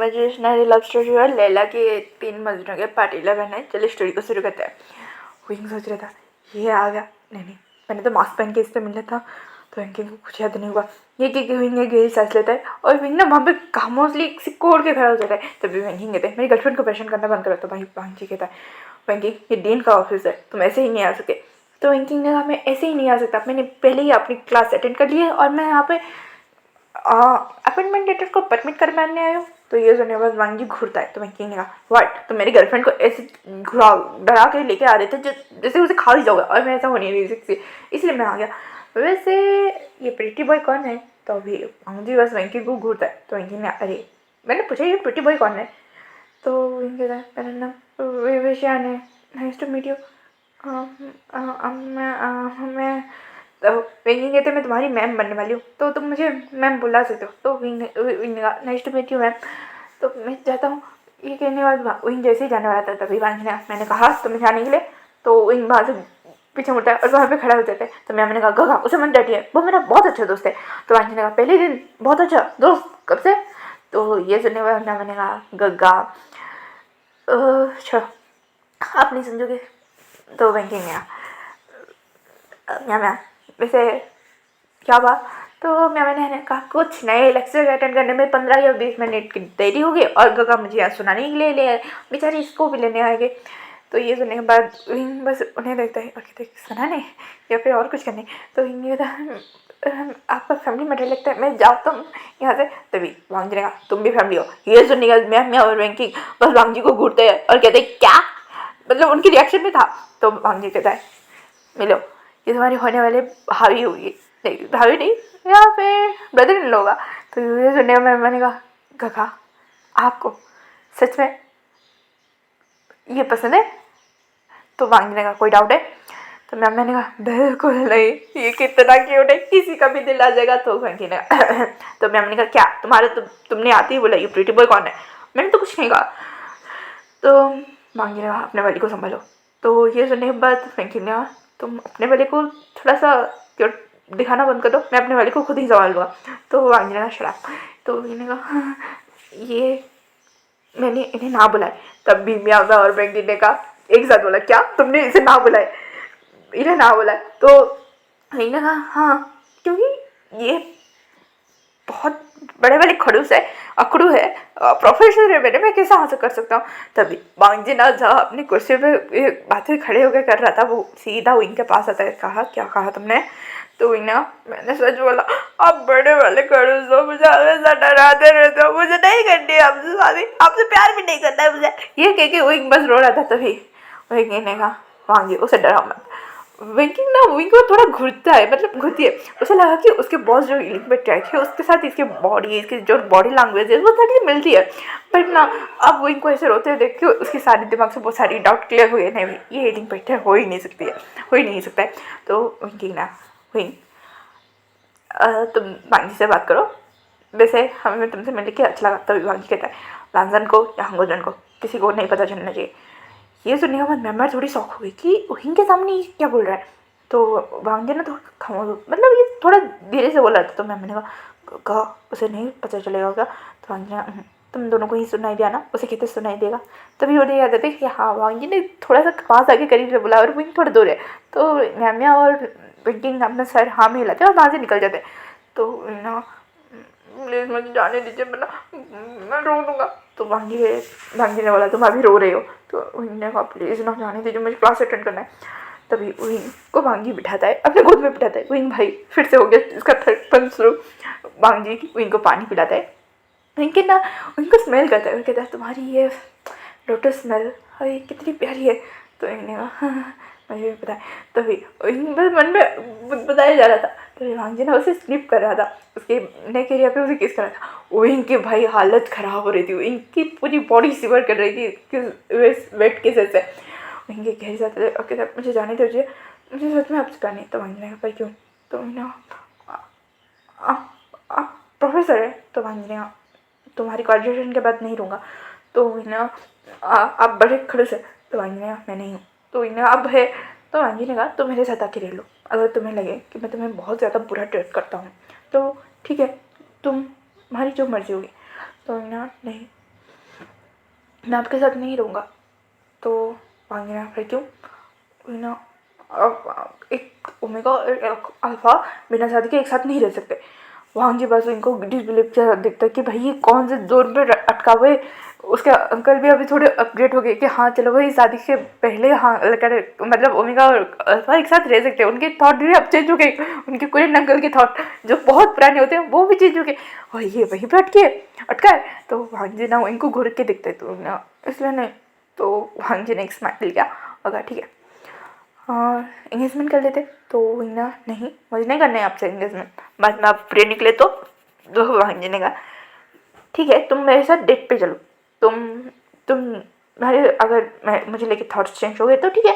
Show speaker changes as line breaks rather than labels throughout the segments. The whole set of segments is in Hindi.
इमेजिनरी लव स्टोरी और लैला की 3 मजनू के पार्ट 11 है। चलिए स्टोरी को शुरू करते हैं। विंग सोच रहा था ये आ गया, नहीं मैंने तो मास्क पहन के इससे मिला था तो इनके को कुछ याद नहीं हुआ। ये कि विंग गहरी सांस लेता है और विंग ना वहाँ पे खामोशली सिकोड़ के खड़ा हो जाता है। तभी विंग कहते हैं मेरी गर्लफ्रेंड को परेशान करना बंद करो। तो भाई वांग जी कहता है विंकी ये डीन का ऑफिस है, तुम ऐसे ही नहीं आ सकते। तो विंकी ने कहा मैं ऐसे ही नहीं आ सकता, मैंने पहले ही अपनी क्लास अटेंड कर ली है और मैं यहाँ पे अपॉइंटमेंट लेटर को परमिट कर मानने आए हो। तो ये सुनने के बाद वांगी घूरता है। तो मैं कहा व्हाट, तुम मेरी गर्लफ्रेंड को ऐसे घुरा डरा के लेके आ रहे थे जैसे उसे खा ही जाओगे, और मैं ऐसा होने नहीं सकती, इसलिए मैं आ गया। वैसे ये प्रिटी बॉय कौन है? तो अभी वांगी बस वेंकी को घूरता है। तो वेंकी ने अरे मैंने पूछा ये प्रिटी बॉय कौन है? तो वेंकी कहता है मेरा नाम विशान है, नाइस टू मीट यू। मैं तो विंग कहते मैं तुम्हारी मैम बनने वाली हूँ तो तुम मुझे मैम बुला सकते हो। तो विंग ने कहा nice to meet you ma'am. तो मैं चाहता हूँ, ये कहने के बाद विंग जैसे ही जाने वाला था तभी वांग ने मैंने कहा तुम्हें जाने के लिए। तो विंग वहाँ से पीछे मुड़ता है और वहाँ पे खड़ा हो जाता है। तो मैम ने कहा गगा उसे मन डांटिए, वो मेरा बहुत अच्छा दोस्त है। तो वांग ने कहा पहले दिन बहुत अच्छा दोस्त कब से? तो ये सुनने के बाद मैम ने कहा गगा अच्छा आप नहीं समझोगे। तो विंग ने कहा मैम वैसे क्या हुआ? तो मैंने कहा कुछ नहीं, लेक्चर अटेंड करने में 15 या 20 मिनट की देरी होगी और गगा मुझे यहाँ सुनाने के लिए ले बेचारी इसको भी लेने आएंगे। तो ये सुनने के बाद विंग बस उन्हें देखता है और कहते सुनाने या फिर और कुछ करने। तो विंग कहता आपका फैमिली मैटर लगता है, मैं जाओ तुम यहाँ से। तभी वांग जी ने कहा तुम भी फैमिली हो। ये सुनने के बाद मैं और वेंकी बस वांग जी को घूरते हैं और कहते क्या, मतलब उनकी रिएक्शन में था। तो वांग जी कहता है मिलो ये तुम्हारी होने वाले भाभी होगी, नहीं भाभी नहीं या फिर ब्रदर इन लोग। तो ये सुनने में मैंने कहा गगा आपको सच में ये पसंद है? तो मांगने का कोई डाउट है? तो मैंने कहा बिल्कुल नहीं, ये कितना क्यूट है, किसी का भी दिल आ जाएगा। तो मांगी ने तो मैंने कहा क्या तुम्हारे तुमने आते ही बोला ये प्रीटी बॉय कौन है? मैंने तो कुछ नहीं कहा। तो मांगी ने कहा अपने वाली को संभालो। तो ये सुनने के बाद फ्रेंकी ने कहा तुम अपने वाले को थोड़ा सा क्यूट दिखाना बंद कर दो, मैं अपने वाले को खुद ही संभाल लूँगा। तो वांगी ने कहा शराब। तो मैंने कहा ये मैंने इन्हें ना बुलाए। तब भी मियाँ और फ्रेंकी ने कहा एक साथ बोला क्या तुमने इसे ना बुलाए, इन्हें ना बुलाए? तो मैंने कहा हाँ क्योंकि ये बहुत बड़े वाले खड़ूस है, अकड़ू है, प्रोफेसर है, मैं कैसे हासिल कर सकता हूँ। तभी बांगजी ना जहाँ अपनी कुर्सी पे बातें खड़े होकर कर रहा था वो सीधा विंग के पास आता है। कहा क्या कहा तुमने? तो विंग ना मैंने सच बोला, आप बड़े वाले खड़ूस हो, मुझे हमेशा डराते रहते हो, मुझे नहीं करनी है आपसे शादी, आपसे प्यार भी नहीं करना है मुझे, ये कह के विंग बस रो रहा था। तभी विंग ने कहा वांगी उसे डराओ मत। विंकिंग ना विंग को थोड़ा घुटता है, मतलब घुटती है। उसे लगा कि उसके बॉस जो इलिकबेट ट्रैक है उसके साथ इसके बॉडी, इसकी जो बॉडी लैंग्वेज है वो थोड़ी मिलती है। बट ना अब विंग को ऐसे रोते हुए देख के उसके सारे दिमाग से बहुत सारी डाउट क्लियर हुए, नहीं ये इलिकबेट है, हो ही नहीं सकती है, हो ही नहीं सकता है। तो विंकिंग ना विंग तुम वांगी से बात करो, वैसे हमें तुमसे मिलने के अच्छा लगा। तभी वांगी कहता है लांजन को या हंगोजन को किसी को नहीं पता चलना चाहिए। ये सुनने के बाद मैं थोड़ी शौक हो गई कि विंग के सामने ये क्या बोल रहा है। तो वांग ने तो खामोश, मतलब ये थोड़ा धीरे से बोल रहा था। तो मैंने कहा उसे नहीं पता चलेगा क्या? तो वांग ने तुम दोनों को ही सुनाई दिया ना, उसे कहते सुनाई देगा। तभी उन्हें याद आता है कि हाँ वांग ने थोड़ा सा पास आके करीब से बोला और विंग थोड़ा दूर है। तो मैमिया और विंकिंग अपना सर हाँ में हिलाते और वहाँ से निकल जाते। तो ना प्लीज़ मुझे जाने दीजिए, मैं रो दूँगा। तो वांगी ने बोला तुम अभी रो रहे हो? तो विंग ने कहा प्लीज़ ना जाने दीजिए, मुझे क्लास अटेंड करना है। तभी विंग को वांगी बिठाता है, अपने गोद में बिठाता है। विंग भाई फिर से हो गया इसका थर्ड पंच शुरू। वांगी विंग को पानी पिलाता है, विंग ना विंग को स्मेल करता है, वो कहता है तुम्हारी ये लोटस स्मेल अरे कितनी प्यारी है। तो विंग ने कहा मुझे भी पता है। तभी विंग बस मन में बताया जा रहा था। तो वांगी ना उसे स्लिप कर रहा था, उसके नेक एरिया पे उसे किस कर रहा था। विंग की भाई हालत ख़राब हो रही थी, विंग की पूरी बॉडी शिवर कर रही थी वेट किसेस से। विंग के गहरे साथ ओके सर मुझे जाने दीजिए, मुझे सच में आपसे करनी है। तो वांगी ने कहा भाई क्यों? तो ना आप प्रोफेसर है? तो वांगी ने कहा तुम्हारी ग्रेजुएशन के बाद नहीं रहूँगा। तो ना आप बड़े खड़ूस है। तो वांगी ने कहा मैं नहीं हूँ। तो विंग ने कहा अब है। तो वांगी ने कहा तुम मेरे साथ आके रह लो, अगर तुम्हें लगे कि मैं तुम्हें बहुत ज़्यादा बुरा ट्रीट करता हूँ तो ठीक है, तुम्हारी जो मर्जी होगी। तो ना नहीं मैं आपके साथ नहीं रहूँगा। तो वांग ने फिर क्यों ना, अब एक ओमेगा और एक अल्फा बिना शादी के एक साथ नहीं रह सकते। वांग जी बस इनको डिसबिलीव किया दिखता है कि भाई ये कौन से जोन पे अटका हुए। उसके अंकल भी अभी थोड़े अपग्रेड हो गए कि हाँ चलो भाई शादी से पहले हाँ मतलब ओमेगा और अल्फा एक साथ रह सकते हैं। उनके थॉट भी अब चेंज हो गए, उनके कोरियन अंकल के थॉट जो बहुत पुराने होते हैं वो भी चेंज हो गए और ये वहीं पर अटका है। तो वांग जी ना इनको घूर के दिखते तो ना इसलिए नहीं। तो वांग जी ने एक स्माइल लिया और ठीक है एंगेजमेंट कर लेते। तो ना नहीं मुझे नहीं करना है आपसे एंगेजमेंट, बाद में आप फ्री निकले तो वांग जी ने कहा ठीक है तुम मेरे साथ डेट पे चलो, तुम मेरे अगर मैं मुझे लेके थॉट्स चेंज हो गए तो ठीक है।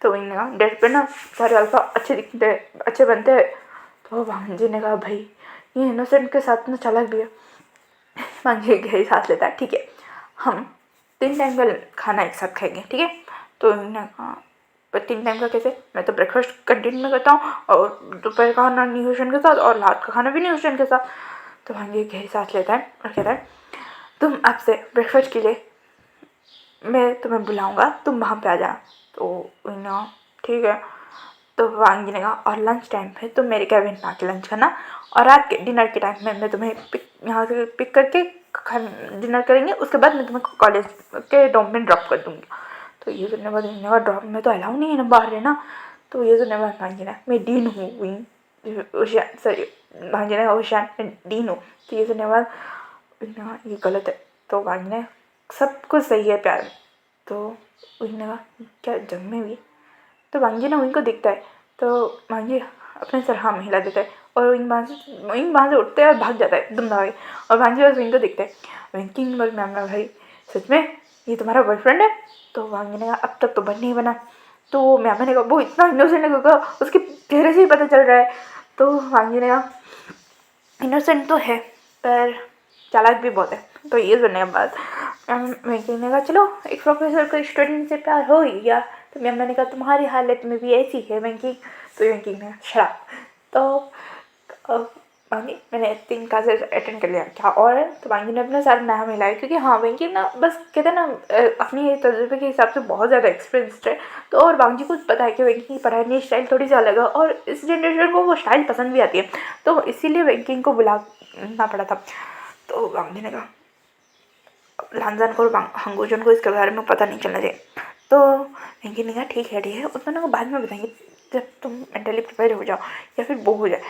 तो वही ने कहा डेट पे ना सारे अल्फा अच्छे दिखते हैं अच्छे बनते हैं। तो वांग जी ने कहा भाई ये इनोसेंट के साथ में चालाक भी है। वांग जी गहरी सांस लेता है ठीक है हम 3 टाइम का खाना एक साथ खाएंगे ठीक है। तो इन्होंने कहा पर 3 टाइम का कैसे, मैं तो ब्रेकफास्ट कंटिन्यू करता हूँ और दोपहर का खाना न्यूट्रिशन के साथ और रात का खाना भी न्यूट्रिशन के साथ। तो भाई ये गहरी सांस लेता है और कहता है तुम आपसे ब्रेकफास्ट के लिए मैं तुम्हें बुलाऊंगा तुम वहाँ पे आ जाना। तो ना ठीक है। तो वांग जी ने कहा और लंच टाइम पे तुम मेरे कैबिन में आके लंच करना और रात के डिनर के टाइम में मैं तुम्हें यहाँ से पिक करके डिनर करेंगे, उसके बाद मैं तुम्हें कॉलेज के डोम में ड्रॉप कर दूँगी। तो ये सुनने बाद इन्होंने कहा ड्रॉप में तो अलाउ नहीं है ना बाहर रहना। तो ये सुनने बाद वांग जी ने मैं डीन हूँ विंग सॉरी वांग जी ने होशियार मैं डीन हूँ। तो ये सुनने बाद ये गलत है। तो वांग ने सब कुछ सही है प्यार में। तो उन्होंने कहा क्या जंग में हुई। तो वांग जी ना उनको दिखता है। तो वांग जी अपने सर हाँ में हिला देता है और विंग वहाँ से उठते हैं और भाग जाता है दुम दबाए। और वांग जी बस विंग को दिखता है। विंकिंग बोल मैम ना भाई सच में ये तुम्हारा बॉयफ्रेंड है। तो वांग जी ने कहा अब तक तो बन नहीं बना। तो मैम ने कहा वो इतना इनोसेंट है उसके चेहरे से ही पता चल रहा है। तो वांग जी ने कहा इनोसेंट तो है पर चालाक भी बहुत है। तो ये सुनने के बाद वेंकी ने कहा चलो एक प्रोफेसर को स्टूडेंट से प्यार हो ही गया। तो मैम ने कहा तुम्हारी हालत में भी ऐसी है वेंकी। तो वेंकी ने शराब। तो वांगी मैंने 3 क्लासेस अटेंड कर लिया क्या और है। तो वांगी ने अपना सारा नाम मिलाया क्योंकि हाँ वेंकी ना बस कहते हैं ना अपनी तजुर्बे के हिसाब से बहुत ज़्यादा एक्सपीरियंसड है। तो और वांगी को पता है कि वेंकी की पढ़ाई स्टाइल थोड़ी सी अलग है और इस जनरेशन को वो स्टाइल पसंद भी आती है। तो इसीलिए वेंकी को बुलाना पड़ा था। तो वांगी ने कहा लानजान को और हंगोजन को इसके बारे में पता नहीं चलना चाहिए। तो वेंकी ने कहा ठीक है उतना ना बाद में बताएंगे जब तुम मेंटली प्रिपेयर हो जाओ या फिर वो हो जाए।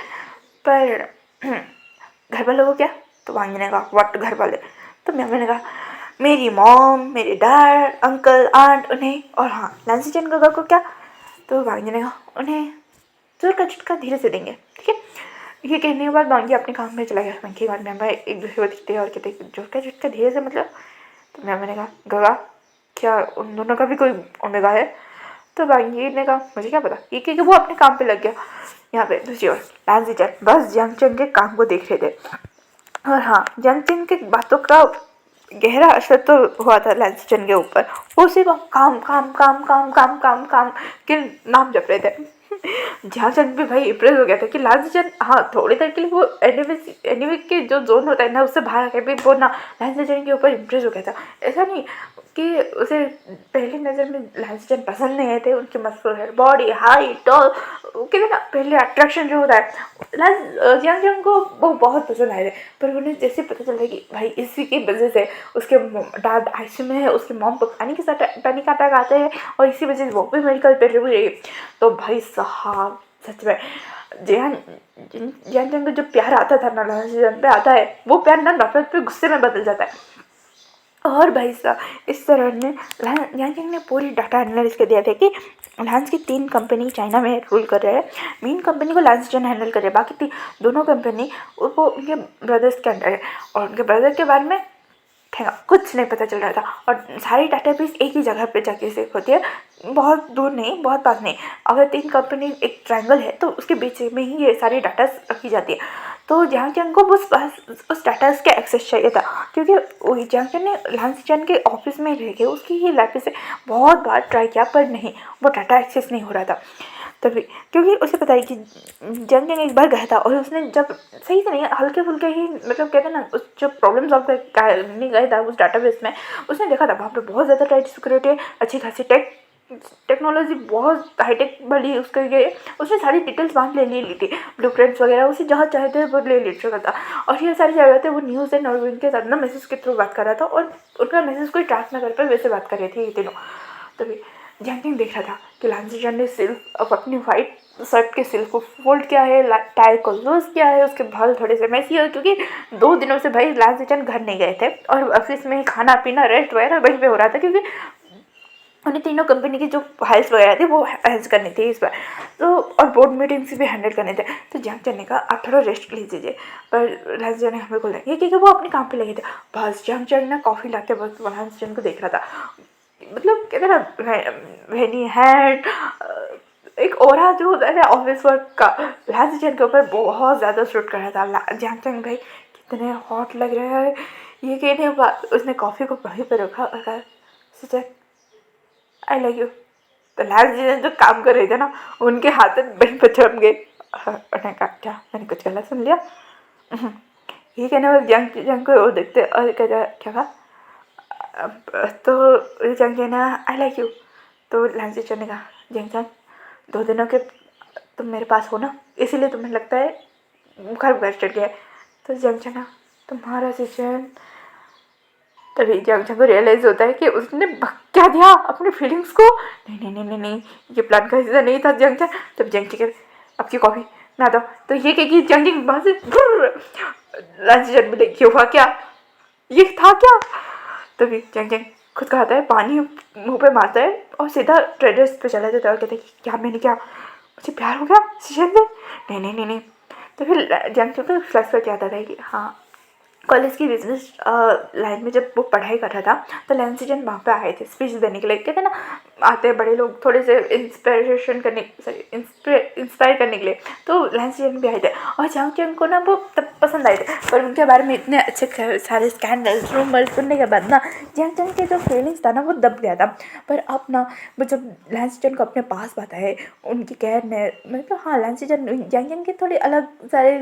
पर घर वालों को क्या। तो वांगी ने कहा व्हाट घर वाले। तो मैंने कहा मेरी मॉम मेरे डैड अंकल आंट उन्हें और हाँ लांसी चंद गगा को क्या। तो वांगी ने कहा उन्हें जोर का झटका धीरे से देंगे ठीक है। ये कहने के बाद वांगी अपने काम में चला गया। वांगी के बाद मैम भाई एक दूसरे को दिखते हैं और कहते जोर का झटका धीरे से मतलब। तो मैम ने कहा गगा क्या उन दोनों का भी कोई ओमेगा है। तो वांगी ने कहा मुझे क्या पता। ये क्योंकि वो अपने काम पे लग गया। यहाँ पे दूसरी ओर लांसी चंद बस जंगचंद के काम को देख रहे थे और हाँ जंगचंद के बातों का गहरा असर तो हुआ था लांसी चंद के ऊपर। वो सिर्फ काम काम काम काम काम काम काम के नाम जप रहे थे। जंगचंद भी भाई इम्प्रेस हो गया था कि लांसी चंद हाँ थोड़ी देर के लिए वो एनिमे के जो जोन होता है ना उससे बाहर आके भी वो ना लांसी चंद के ऊपर इम्प्रेस हो गया था। ऐसा नहीं कि उसे पहली नज़र में लांसी चंद पसंद नहीं आए थे। उनकी मस्कुलर बॉडी हाइट और कहते ना पहले अट्रैक्शन जो होता है जंगचंद को वो बहुत पसंद आए थे। पर उन्हें जैसे पता चल रहा है कि भाई इसी की वजह से उसके डैड आईसीयू में है उसके मॉम को पैनिक अटैक आते हैं और इसी वजह से वो भी मेडिकल पे रही है। तो भाई साहब सच में जंगचंद को जो प्यार आता था ना लांसी चंद पे आता है वो प्यार ना नफरत पे गुस्से में बदल जाता है। और भाई साहब इस तरह ने जंगचंद ने पूरी डाटा एनालिस कर दिया था कि लांस की 3 कंपनी चाइना में रूल कर रहे हैं। मेन कंपनी को लांस चंद हैंडल कर रहे हैं बाकी दोनों कंपनी वो उनके ब्रदर्स के अंडर है और उनके ब्रदर के बारे में कुछ नहीं पता चल रहा था। और सारी डाटाबेस एक ही जगह पे जाके सेव होती है बहुत दूर नहीं बहुत पास नहीं। अगर 3 कंपनी एक ट्रायंगल है तो उसके बीच में ही ये सारी डाटा रखी जाती है। तो जंगचंद को उस डाटा के एक्सेस चाहिए था क्योंकि जंगचंद ने लांसी चंद के ऑफिस में रह के उसकी ही लैब से बहुत बार ट्राई किया पर नहीं वो डाटा एक्सेस नहीं हो रहा था। तभी क्योंकि उसे पता है कि जंग जंग एक बार गया था और उसने जब सही से नहीं हल्के फुल्के ही मतलब कहते हैं ना उस जो प्रॉब्लम सॉल्व करने गया था उस डाटाबेस में, उसने देखा था वहाँ पे बहुत ज़्यादा टाइट सिक्योरिटी है, अच्छी खासी टेक्नोलॉजी बहुत हाईटेक वाली उसके लिए, उसने सारी डिटेल्स वहाँ ले ली थी, ब्लूप्रिंट्स वगैरह उसे जहाँ चाहे थे वो ले चुका था। और ये सारी जगह थे वो न्यूज़ एंड और उनके साथ ना मैसेज के थ्रू बात कर रहा था और उनका मैसेज कोई ट्रैक ना कर पाए वैसे बात कर रहे थे ये तीनों। तभी जैंकिंग देख रहा था कि लांजीजन ने सिर्फ अपनी वाइट शर्ट के सिल्क को फोल्ड किया है, टाई को लूज किया है, उसके बाल थोड़े से मैसी है क्योंकि 2 दिनों से भाई लांजीजन घर नहीं गए थे और ऑफिस में ही खाना पीना रेस्ट वगैरह वहीं पे हो रहा था क्योंकि उन्हें तीनों कंपनी की जो फाइल्स वगैरह थी वो हैंड करनी थी इस बार तो, और बोर्ड मीटिंग्स भी हैंडल करने थे। तो जैंग ने कहा आप थोड़ा रेस्ट ले लीजिए, पर लांजीजन ने हमें बोला ये क्योंकि वो अपने काम पे लगे थे। बस जैंग ना कॉफ़ी लाते वक्त लांजीजन को देख रहा था, मतलब कहते ना वेनी हैड एक ओरा जो होता है ना ऑफिस वर्क का लांजीजन के ऊपर बहुत ज़्यादा शूट कर रहा था। जैंग भाई कितने हॉट लग रहे हैं ये कहने बाद उसने कॉफ़ी को वहीं पर रखा और कहा सुचेत आई लाइक यू। तो लांजीजन जो काम कर रहे थे ना उनके हाथ बहन पर चढ़ गए। उन्होंने कहा क्या मैंने कुछ गलत सुन लिया? ये कहने वाले जंग को वो देखते और क्या कहा तो जंग ने आई लाइक यू। तो लांजीजन ने कहा जंग 2 दिनों के तुम मेरे पास हो ना इसीलिए तुम्हें लगता है बुखार चढ़ गया है। तो जंग तुम्हारा सिचुएशन तभी जंग को रियलाइज होता है कि उसने क्या दिया अपनी फीलिंग्स को। नहीं नहीं नहीं नहीं नहीं ये प्लान का हिस्सा नहीं था जंग। तब जंग के आपकी कॉफी ना दो तो ये कि जंग वहाँ से लांजीजन मिले ये हुआ क्या ये था क्या। तभी जंग खुद कहता है पानी मुंह पे मारता है और सीधा ट्रेडर्स पे चला जाता है और कहता है कि क्या मैंने क्या मुझे प्यार हो गया सीजन में। नहीं नहीं नहीं नहीं। तो फिर जंग को फ्लैशबैक याद आता है कि हाँ कॉलेज की बिजनेस लाइन में जब वो पढ़ाई कर रहा था तो लांजीजन वहाँ पे आए थे स्पीच देने के लिए। कहते हैं ना आते हैं बड़े लोग थोड़े से इंस्पायरेशन करने इंस्पायर करने के लिए, तो लांजीजन भी आए थे और जंग को ना वो तब पसंद आए थे। पर उनके बारे में इतने अच्छे सारे स्कैंडल्स रूमर्स सुनने के बाद ना जंग के जो फीलिंग्स था ना वो दब गया था। पर अब ना वो जब लांजीजन को अपने पास बात है उनकी केयर ने मतलब हाँ लांजीजन जंग के थोड़े अलग सारे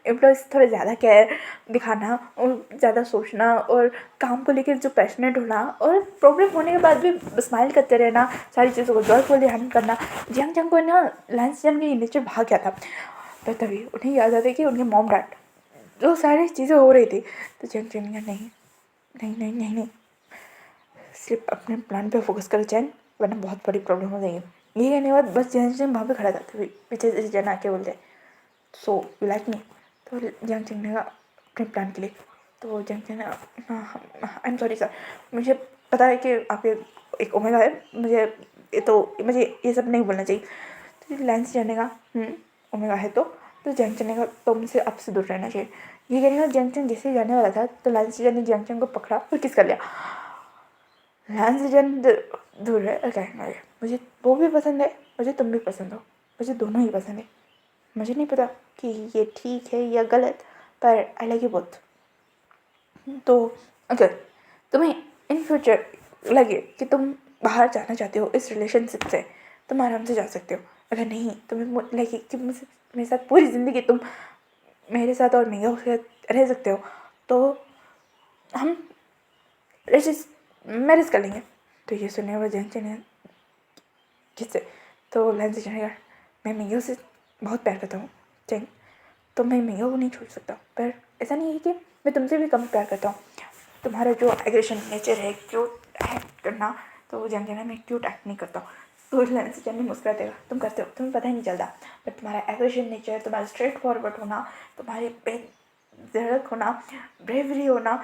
एम्प्लॉयज़ थोड़े ज़्यादा केयर दिखाना और ज़्यादा सोचना और काम को लेकर जो पैशनेट होना और प्रॉब्लम होने के बाद भी स्माइल करते रहना, सारी चीज़ों को जॉयफुली हैंडल करना। जंग को ना लांजीजन के नेचर भाग गया था। पर तभी उन्हें याद आता है कि उनके मॉम डैड जो सारी चीज़ें हो रही थी तो जंग नहीं नहीं नहीं नहीं नहीं नहीं सिर्फ अपने प्लान पे फोकस करो चैन वरना बहुत बड़ी प्रॉब्लम हो जाएगी। ये कहने के बाद बस जंग वहाँ पे खड़ा था तभी पीछे से जन आके बोलते सो यू लाइक मी। तो जंग ने अपने प्लान के लिए तो जंग ने आई एम सॉरी सर मुझे पता है कि आप एक ओमेगा है मुझे ये सब नहीं बोलना चाहिए। तो लेंस जाने का ओमेगा है तो जंग का तो मुझसे आपसे दूर रहना चाहिए। ये कहने का जंग जैसे जाने वाला था तो लांजीजन ने जंग को पकड़ा और किस कर लिया। लांजीजन दूर है और कहने लगे मुझे वो भी पसंद है मुझे तुम भी पसंद हो मुझे दोनों ही पसंद है। मुझे नहीं पता कि ये ठीक है या गलत पर आई लाइक यू बोथ। तो अगर तुम्हें इन फ्यूचर लगे कि तुम बाहर जाना चाहते हो इस रिलेशनशिप से तुम आराम से जा सकते हो। अगर नहीं तुम्हें लगे कि मुझसे मेरे साथ पूरी ज़िंदगी तुम मेरे साथ और मेरे साथ रह सकते हो तो हम मैरिज कर लेंगे। तो ये सुनने वाला जंग किससे तो लेंस जाएगा मैं मियो से बहुत प्यार करता हूँ जंग तो मैं मियो को नहीं छोड़ सकता। पर ऐसा नहीं है कि मैं तुमसे भी कम प्यार करता हूँ। तुम्हारा जो एग्रेशन नेचर है क्यूट एक्ट करना तो जंग मैं क्यूट एक्ट नहीं करता हूँ। तो लेंस जंग मुस्कुरा देगा तुम करते हो तुम्हें पता ही नहीं चलता। बट तुम्हारा एग्रेशन नेचर तुम्हारा स्ट्रेट फॉरवर्ड होना तुम्हारे बेधड़क होना ब्रेवरी होना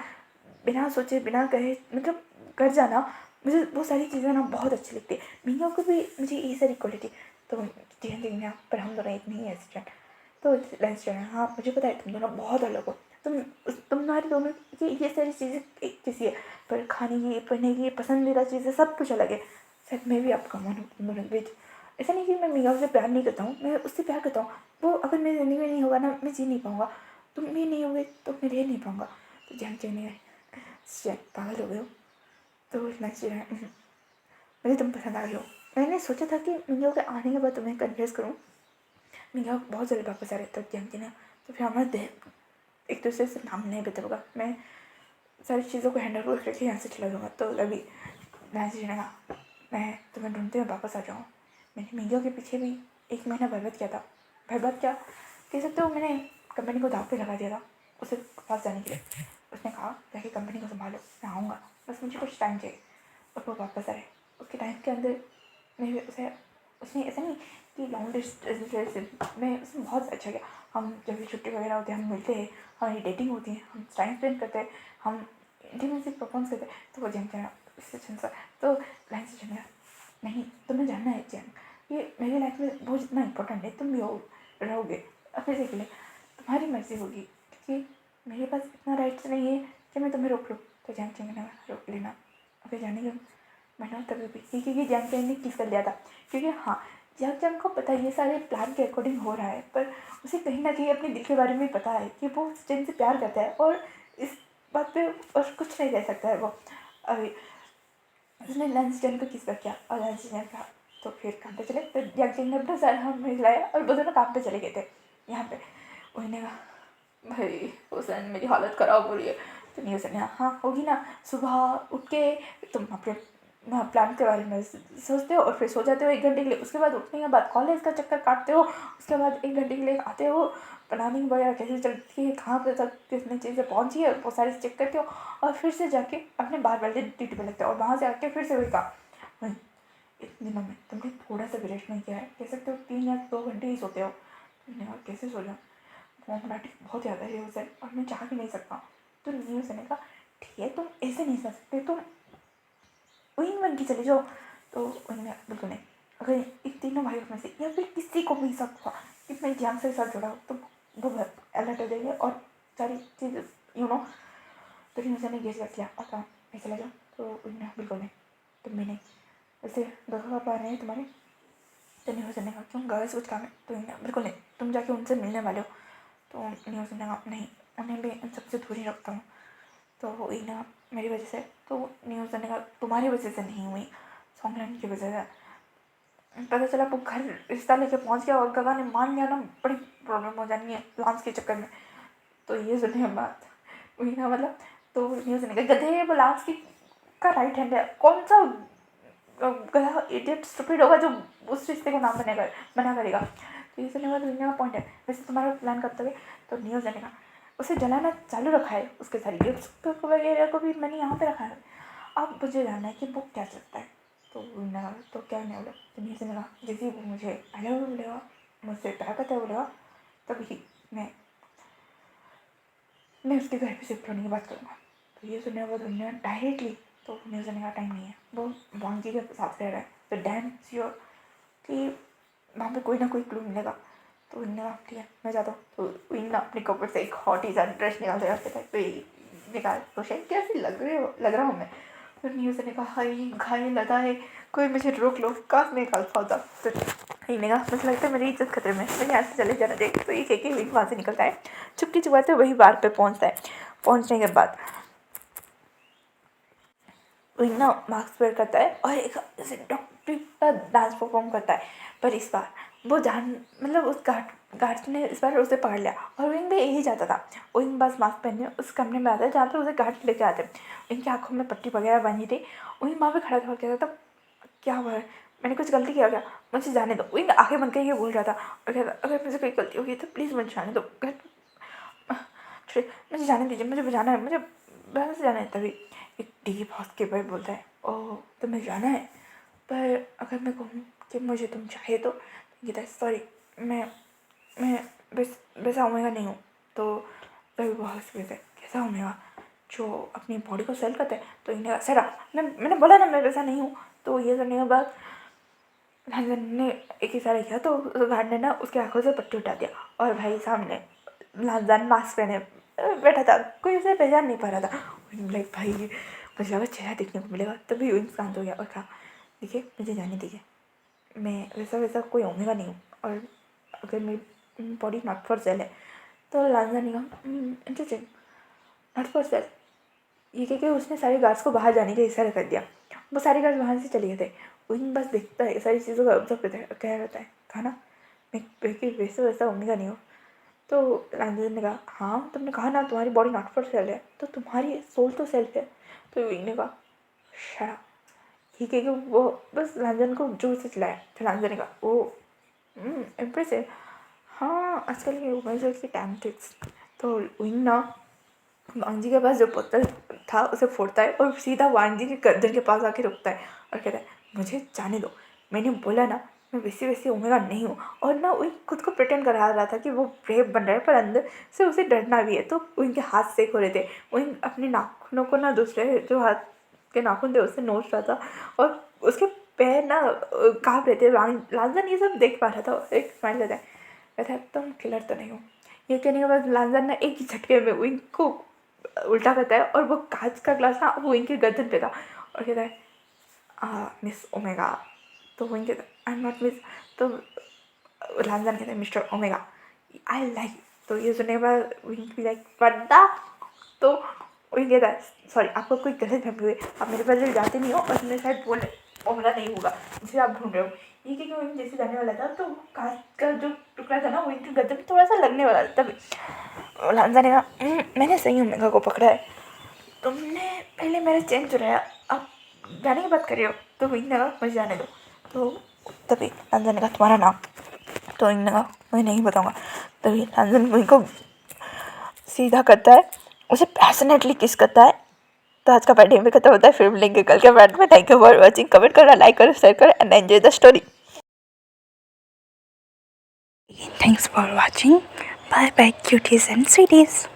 बिना सोचे बिना कहे मतलब कर जाना मुझे वो सारी चीज़ें ना बहुत अच्छी लगती है। मियो को भी मुझे ये सारी क्वालिटी तो जंग पर हम दोनों एक नहीं है एसिस्टेंट। तो लेंस जंग हाँ मुझे पता है तुम दोनों बहुत अलग हो तुम्हारे दोनों की ये सारी चीज़ें एक जैसी है पर खाने की पहनने की पसंदीदा चीज़ें सब कुछ अलग है। शायद मैं भी आपका मन तुम दोनों के बीच ऐसा नहीं कि मैं मिया से प्यार नहीं करता हूँ मैं उससे प्यार करता हूँ। वो अगर मेरी ज़िंदगी में नहीं होगा ना मैं जी नहीं पाऊँगा तुम भी नहीं होगे तो मैं रह नहीं पाऊँगा। तो जंग नहीं है पागल हो गए हो तो लेंस मुझे तुम पसंद आ गए हो मैंने सोचा था कि मिंगा के आने के बाद तुम्हें कन्फ्यूज़ करूँ। मिंगा बहुत जल्दी वापस आ रहे तो जंग ना, तो फिर हमारा देह एक दूसरे से नाम नहीं बेहतर होगा। मैं सारी चीज़ों को हैंडल करके यहाँ से चला जाऊँगा। तो अभी मैसेज ने कहा मैं तुम्हें ढूंढते हुए वापस आ जाऊँ। मैंने मीडिया के पीछे भी 1 महीना बर्बाद किया था। बर्बाद क्या कह सकते हो, मैंने कंपनी को दाव पे लगा दिया था उसे पास जाने के लिए। उसने कहा जाके कंपनी को संभालो, मैं आऊँगा, बस मुझे कुछ टाइम चाहिए। और वो वापस आए। उसके टाइम के अंदर मैं उसे उसने ऐसा नहीं कि लॉन्ग डिस्टेंस में उसने बहुत अच्छा किया। हम जब भी छुट्टी वगैरह होती है हम मिलते हैं, हमारी डेटिंग होती है, हम टाइम स्पेंड करते हैं, हम इंटीमेसी परफॉर्म करते हैं। तो वो जंग सा तो लाइन से जंग नहीं, तुम्हें जानना है जंग, ये मेरी लाइफ में बहुत जितना इंपॉर्टेंट है, तुम भी रहोगे अपने से के लिए, तुम्हारी मर्जी होगी, क्योंकि मेरे पास इतना राइट्स नहीं है कि मैं तुम्हें रोक लूँ। तो जंग चंग रोक लेना। अगर जाने का मैंने तभी भी क्योंकि जंग ने किस कर लिया था, क्योंकि हाँ जंग को पता है ये सारे प्लान के अकॉर्डिंग हो रहा है, पर उसे कहीं ना कहीं अपने दिल के बारे में पता है कि वो जिन से प्यार करता है और इस बात पे और कुछ नहीं कह सकता है वो। अभी उसने लंच जन को किस पर किया और लंच जन का तो फिर काम पे चले। तो जंग ने अपना सारा हम मिलाया और वो दोनों काम पे चले गए थे यहाँ पे। उन्होंने कहा भाई हुसैन मेरी हालत ख़राब हो रही है। तो नहीं हुसैन हाँ होगी ना, सुबह उठ के तुम अपने प्लान के बारे में सोचते हो और फिर सो जाते हो 1 घंटे के लिए। उसके बाद उठने के बाद कॉलेज का चक्कर काटते हो, उसके बाद 1 घंटे के लिए आते हो, प्लानिंग वगैरह कैसे चलती है, कहाँ पे तक कितनी चीज़ें पहुँची है वो सारी चेक करते हो और फिर से जाके अपने बार वाले ड्यूटी पे लगते हो और वहाँ से आके फिर से वही काम। वही इतने दिनों में तुमने थोड़ा सा भी रेस्ट नहीं किया है, कह सकते हो 3 या 2 घंटे ही सोते हो। तुमने कहा कैसे सो जाऊँ, फॉर्मेलिटी बहुत ज़्यादा है उसे और मैं चाह भी नहीं सकता। तो न्यूज़ ने कहा ठीक है तुम ऐसे नहीं कर सकते, तुम वहीं बन के चले जाओ। तो उन्होंने बिल्कुल नहीं, अगर इन तीनों भाइयों में से या फिर किसी को भी शक हुआ कि मैं जान से साथ जुड़ा हूँ तो वो अलर्ट हो जाएंगे और सारी चीज़ तो न्यूज़ ने गेस कर लिया और कहा मैं चला जाऊँ। तो उन्होंने बिल्कुल नहीं, तुम भी नहीं, वैसे धोखा पा रहे हैं तुम्हारे। तो न्यूज़ ने कहा क्यों गर्ल्स कुछ काम है। तो बिल्कुल नहीं, तुम जाके उनसे मिलने वाले हो। तो न्यूज़ ने कहा नहीं, उन्हें भी इन सबसे दूर ही रखता हूँ। तो वो ही ना मेरी वजह से, तो न्यूज़ ने कहा तुम्हारी वजह से नहीं हुई, सॉन्ग की वजह से। पता चला वो घर रिश्ता लेके पहुंच गया और गगा ने मान लिया ना, बड़ी प्रॉब्लम हो जानी है लांस के चक्कर में। तो ये सुनिए बात वही ना, मतलब तो न्यूज़ ने कहा गधे वो लांस की का राइट हैंड है, कौन सा गधा इडियट स्टूपिड होगा जो उस रिश्ते को नाम मना करेगा। तो ये सुनने का पॉइंट है। वैसे तुम्हारा प्लान करते हुए तो न्यूज़ ने कहा उसे जलाना चालू रखा है, उसके सारी गिफ्ट वगैरह को भी मैंने यहाँ पे रखा है, अब मुझे जानना है कि वो क्या चलता है। तो ना तो क्या नहीं बोला। तो न्यूज़ ने कहा जैसे वो मुझे अलग बोलेगा, मुझसे प्यार करता है बोलेगा, तभी मैं उसके घर पे शिफ्ट होने की बात करूँगा। तो ये सुनने के बाद उन्होंने डायरेक्टली तो न्यूज़ ने का टाइम नहीं है, वो वांगी के साथ रह रहा है, तो डैम श्योर कि वहाँ पे कोई ना कोई क्लू मिलेगा। तो उन्होंने कहा ठीक है मैं जाता हूँ। तो इन अपने कपड़े से एक हॉट ही सा ड्रेस निकाल रहे थे, तो निकाल तो शायद कैसे लग रहा हूँ मैं। फिर न्यूज़ ने कहा हाई घायल लगा है, कोई मुझे रोक लो, काश मैं निकाल पाता। तो ने कहा मुझे लगता है मेरी इज्जत खतरे में, मुझे यहाँ से चले जाना चाहिए। तो ये कह के वहाँ से निकलता है, चुपकी चुपाते वही बार पे पहुँचता है। पहुँचने के बाद वही ना मास्क वेयर करता है और एक डॉक्टर का डांस परफॉर्म करता है। पर इस बार वो जान मतलब उस गार्ड ने इस बार उसे पकड़ लिया और विंग भी यही चाहता था। विंग बस मास्क पहने उस कमरे में आता है जहाँ पे उसे गार्ड लेके आते हैं। इनकी आँखों में पट्टी वगैरह बनी थी। विंग वहाँ पे खड़ा था और कहता था क्या हुआ है, मैंने कुछ गलती किया क्या, मुझे जाने दो। विंग आँखें बंद करके बोल रहा था और कहता अगर मुझे कोई गलती होगी तो प्लीज़ मुझे जाने दो, मुझे जाने दीजिए, मुझे बजाना है, मुझे बस से जाना है। तभी एक डीप हॉस के भाई बोलता है ओह तुम्हें जाना है, पर अगर मैं कहूँ कि मुझे तुम चाहे तो कहता है सॉरी मैं वैसा ओमेगा नहीं हूँ। तो तभी बहुत कहता है कैसा ओमेगा जो अपनी बॉडी को सेल करता है। तो इन्हें सरा मैंने बोला ना मैं वैसा नहीं हूँ। तो ये करने के बाद हसन ने एक इशारा किया तो उस गार्ड ने ना उसकी आंखों से पट्टी उठा दिया और भाई सामने लाजान मास्क पहने बैठा था, कोई उसे पहचान नहीं पा रहा था। लाइक भाई मुझे लगा चेहरा देखने को मिलेगा, तभी वो शांत हो गया और कहा देखिए मुझे जाने दीजिए, मैं वैसा कोई ओमेगा नहीं हूँ और अगर मेरी बॉडी नॉट फॉर सेल है। तो लाजा ने कहा इंटरेस्टिंग, नॉट फॉर सेल, ये कह के उसने सारे गार्ड्स को बाहर जाने का इशारा कर दिया वो सारे गर्ल्स वहाँ से चले गए थे। विंग बस देखता है, सारी चीज़ों का ऑब्जर्व करता है, क्या रहता है खाना, मैं वैसे वैसा ओमेगा नहीं हो। तो लांजन ने कहा हाँ तुमने कहा ना तुम्हारी बॉडी नॉट फॉर सेल है, तो तुम्हारी सोल तो सेल्फ है। तो विंग ने कहा शरा, ठीक है कि वो बस लांजन को जोर से चिल्लाया। तो लांजन ने कहा ओ इम्प्रेसिव, हाँ आजकल के वुमेन की टैलेंट्स। तो विंग ना वांगजी के पास जो बोतल था उसे फोड़ता है और सीधा वांगजी के गर्दन के पास आके रुकता है और कहता है मुझे जाने दो, मैंने बोला ना मैं वैसे वैसे ओमेगा नहीं हूँ। और ना वो खुद को प्रिटेंड करा रहा था कि वो ब्रेव बन रहा है, पर अंदर से उसे डरना भी है। तो उनके हाथ सेक हो रहे थे, वो अपने नाखूनों को ना दूसरे जो हाथ के नाखून थे उससे नोच रहा था और उसके पैर ना काँप रहे थे। लांजन ये सब देख पा रहा था, एक स्माइल देता है, कहता है तुम किलर तो नहीं हो। ये कहने के बाद लांजन ना एक ही झटके में विंग को उल्टा करता है और वो कांच का ग्लास ना वो विंग के गर्दन पे था और कहता है मिस ओमेगा। तो विंग कहता है आई एम नॉट मिस। तो लांजन कहता है मिस्टर ओमेगा आई लाइक। तो ये सुनने के बाद विंग भी लाइक पढ़ता। तो विंग कहता है सॉरी आपको कोई गलत फहमी हुई, आप मेरे पास जाते नहीं हो और मेरे शायद बोले ओमेगा नहीं होगा जिसे आप ढूंढ रहे हो। ये क्योंकि विंग जैसे जाने वाला था तो कांच का जो टुकड़ा था ना विंग के गर्दन पे थोड़ा सा लगने वाला था। तभी लांजन ने कहा मैंने सही ओमेगा को पकड़ा है, तुमने पहले मेरा चेन चुराया, अब जाने की बात कर रहे हो। तो विंग ने कहा मुझे जाने दो। तो तभी लांजन ने कहा तुम्हारा नाम। तो विंग ने कहा मैं नहीं बताऊँगा। तभी लांजन विंग को सीधा करता है, उसे पैशनेटली किस करता है। तो आज का पार्ट यहीं पे खत्म होता है, फिर मिलेंगे कल के पार्ट में। Thank you for watching, comment करो, लाइक करो, शेयर करो and enjoy the story. Thanks for watching, bye bye cuties and स्वीटीज।